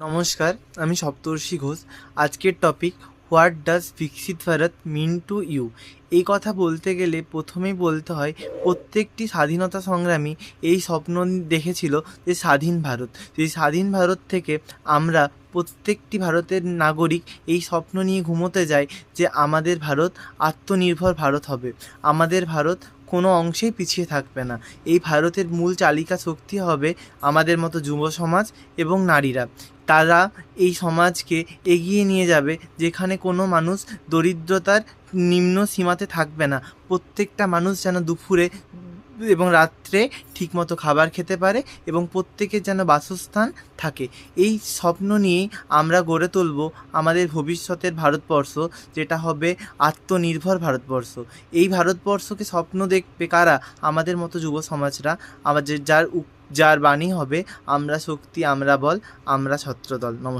নমস্কার, আমি সপ্তর্ষি ঘোষ। আজকের টপিক, হোয়াট ডাজ বিকশিত ভারত মিন টু ইউ। এই কথা বলতে গেলে প্রথমেই বলতে হয়, প্রত্যেকটি স্বাধীনতা সংগ্রামী এই স্বপ্ন দেখেছিল যে স্বাধীন ভারত। সেই স্বাধীন ভারত থেকে আমরা প্রত্যেকটি ভারতের নাগরিক এই স্বপ্ন নিয়ে ঘুমোতে যাই যে আমাদের ভারত আত্মনির্ভর ভারত হবে, আমাদের ভারত কোনো অংশেই পিছিয়ে থাকবে না। এই ভারতের মূল চালিকা শক্তি হবে আমাদের মতো যুব সমাজ এবং নারীরা। তারা এই সমাজকে এগিয়ে নিয়ে যাবে, যেখানে কোনো মানুষ দরিদ্রতার নিম্ন সীমাতে থাকবে না। প্রত্যেকটা মানুষ যেন দুপুরে এবং রাত্রে ঠিকমতো খাবার খেতে পারে এবং প্রত্যেকের যেন বাসস্থান থাকে। এই স্বপ্ন নিয়েই আমরা গড়ে তুলব আমাদের ভবিষ্যতের ভারতবর্ষ, যেটা হবে আত্মনির্ভর ভারতবর্ষ। এই ভারতবর্ষকে স্বপ্ন দেখবে কারা? আমাদের মতো যুব সমাজরা, আমাদের যার বাণী হবে, আমরা শক্তি, আমরা বল, আমরা ছত্রদল। নমস্কার।